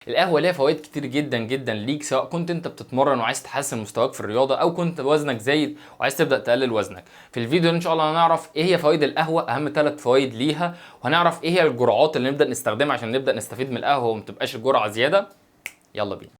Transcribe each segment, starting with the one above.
القهوه ليها فوائد كتير جدا جدا ليك، سواء كنت انت بتتمرن وعايز تحسن مستواك في الرياضه، او كنت وزنك زايد وعايز تبدا تقلل وزنك. في الفيديو ان شاء الله هنعرف ايه هي فوائد القهوه، اهم 3 فوائد ليها، وهنعرف ايه هي الجرعات اللي نبدا نستخدمها عشان نبدا نستفيد من القهوه وما تبقاش الجرعه زياده. يلا بينا.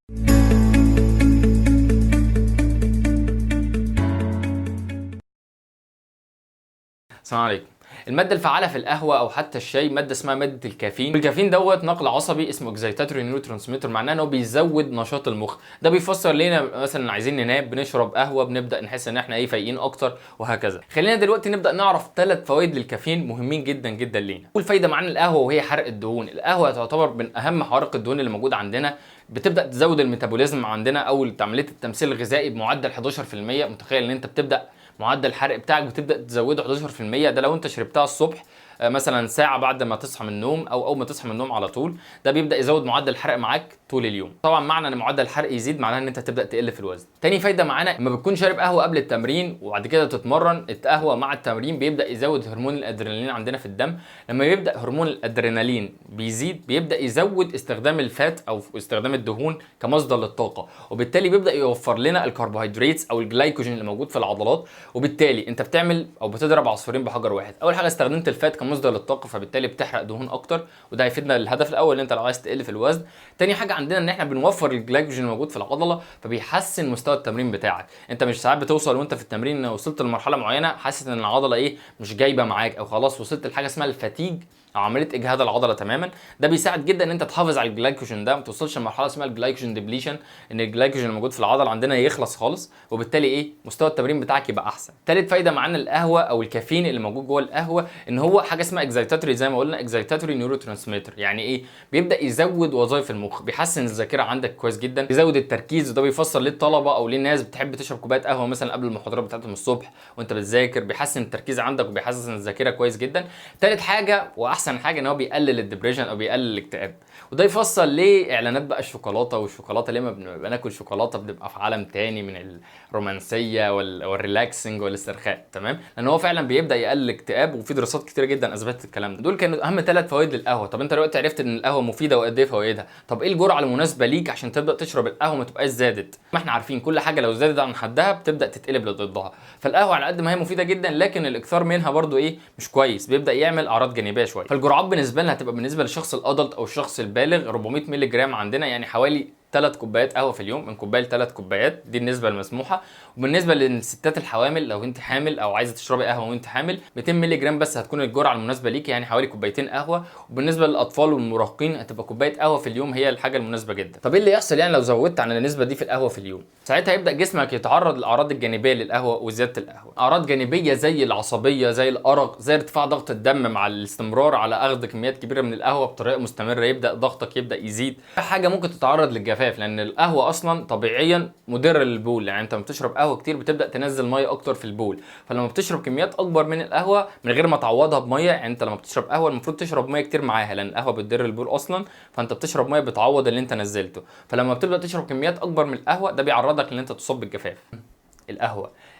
السلام عليكم. الماده الفعاله في القهوه او حتى الشاي ماده اسمها ماده الكافيين. الكافيين دوت نقل عصبي اسمه اكزايتاتوري نيورو ترانسميتر، معناه ان هو بيزود نشاط المخ. ده بيفسر لينا مثلا عايزين ننام بنشرب قهوه بنبدا نحس ان احنا فايقين اكتر وهكذا. خلينا دلوقتي نبدا نعرف 3 فوائد للكافيين مهمين جدا جدا لينا. اول فايده معانا القهوه وهي حرق الدهون. القهوه تعتبر من اهم حوارق الدهون اللي موجوده عندنا، بتبدا تزود الميتابوليزم عندنا او عمليه التمثيل الغذائي بمعدل 11%. متخيل ان انت بتبدا معدل الحرق بتاعك بتبدا تزوده 11%؟ ده لو انت شربتها الصبح مثلا ساعه بعد ما تصحى من النوم او اول ما تصحى من النوم على طول، ده بيبدا يزود معدل الحرق معاك طول اليوم. طبعا معنى ان معدل الحرق يزيد معناه ان انت تبدا تقل في الوزن. تاني فايده معانا، لما بتكون شارب قهوه قبل التمرين وبعد كده تتمرن، القهوه مع التمرين بيبدا يزود هرمون الادرينالين عندنا في الدم. لما يبدا هرمون الادرينالين بيزيد بيبدا يزود استخدام الفات او استخدام الدهون كمصدر للطاقه، وبالتالي بيبدا يوفر لنا الكربوهيدرات او الجلايكوجين اللي موجود في العضلات. وبالتالي انت بتعمل او بتضرب عصفورين بحجر واحد. اول حاجه استخدمت الفات كمصدر للطاقه، فبالتالي بتحرق دهون اكتر، وده هيفيدنا للهدف الاول ان انت لو عايز تقل في الوزن. تاني حاجه عندنا ان احنا بنوفر الجلايكوجين الموجود في العضله، فبيحسن مستوى التمرين بتاعك. انت مش ساعات بتوصل وانت في التمرين وصلت لمرحله معينه حاسس ان العضله مش جايبه معاك، او خلاص وصلت لحاجه اسمها الفاتيج او عمليه اجهاد العضله تماما. ده بيساعد جدا ان انت تحافظ على الجلايكوجين ده، ما توصلش لمرحله اسمها الجلايكوجين ديبليشن، ان الجلايكوجين الموجود في العضله عندنا يخلص خالص، وبالتالي مستوى التمرين بتاعك يبقى احسن. ثالث فايده معانا القهوه او الكافيين اللي موجود جوه القهوه، ان هو حاجه اسمها اكزايتاتوري، زي ما قلنا اكزايتاتوري نيورو ترانسميتر. يعني بيبدا يزود وظائف المخ، بيحسن الذاكره عندك كويس جدا، بيزود التركيز. وده بيفسر ليه الطلبه او ليه الناس بتحب تشرب كوبايه قهوه مثلا قبل المحاضرات بتاعتهم الصبح وانت بتذاكر، بيحسن التركيز عندك وبيحسن الذاكره كويس جدا. ثالث حاجه واحسن حاجه ان هو بيقلل الدبريشن او بيقلل الاكتئاب. وده يفسر ليه اعلانات بقى الشوكولاته، والشوكولاته ليه ما بنبقى ناكل شوكولاته بنبقى في عالم تاني من الرومانسيه والريلاكسنج والاسترخاء، تمام؟ لان هو فعلا بيبدا يقلل الاكتئاب، وفي دراسات كتيره جدا اثبتت الكلام ده. دول كانوا اهم 3 فوائد للقهوه. طب انت دلوقتي عرفت ان القهوه مفيده وقد ايه فوائدها، طب ايه الجرعه المناسبه ليك عشان تبدا تشرب القهوه ما تبقاش زادت؟ ما احنا عارفين كل حاجه لو زادت عن حدها بتبدا تتقلب لضدها. فالقهوه على قد ما هي مفيده جدا، لكن الاكثار منها برضو مش كويس، بيبدا يعمل اعراض جانبيه شويه. فالجرعات بالنسبه لنا هتبقى بالنسبه للشخص الادلت او الشخص البالغ 400 مللي جرام عندنا، يعني حوالي 3 كوبايات قهوه في اليوم، من كوبايه ل3 كوبايات، دي النسبه المسموحه. وبالنسبه للستات الحوامل، لو انت حامل او عايزه تشربي قهوه وانت حامل، 200 مللي جرام بس هتكون الجرعه المناسبه ليك، يعني حوالي كوبايتين قهوه. وبالنسبه للاطفال والمراهقين هتبقى كوبايه قهوه في اليوم هي الحاجه المناسبه جدا. طب ايه اللي يحصل لو زودت عن النسبه دي في القهوه في اليوم؟ ساعتها يبدا جسمك يتعرض للاعراض الجانبيه للقهوه وزياده القهوه. اعراض جانبيه زي العصبيه، زي الارق، زي ارتفاع ضغط الدم مع الاستمرار على اخذ كميات كبيره من القهوه بطريقه مستمره، يبدا ضغطك يزيد. حاجه ممكن تتعرض للجفاف، لان القهوه اصلا طبيعيا مضره للبول. يعني انت لما بتشرب قهوه كتير بتبدا تنزل ميه اكتر في البول، فلما بتشرب كميات اكبر من القهوه من غير ما تعوضها بميه، يعني انت لما بتشرب قهوه المفروض تشرب ميه كتير معاها، لان القهوه بتضر البول اصلا، فانت بتشرب ميه بتعوض اللي انت نزلته. فلما بتبدا تشرب كميات اكبر من القهوه ده بيعرضك ان انت تصاب بالجفاف.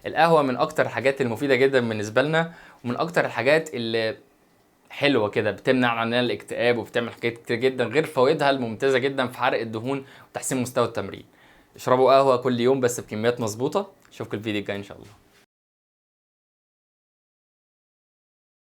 القهوه من اكتر الحاجات المفيده جدا بالنسبه لنا، ومن اكتر الحاجات اللي حلوه كده، بتمنع عننا الاكتئاب وبتعمل حاجات كتير جدا، غير فوائدها الممتازه جدا في حرق الدهون وتحسين مستوى التمرين. اشربوا قهوه كل يوم بس بكميات مظبوطه. اشوفكم الفيديو الجاي ان شاء الله.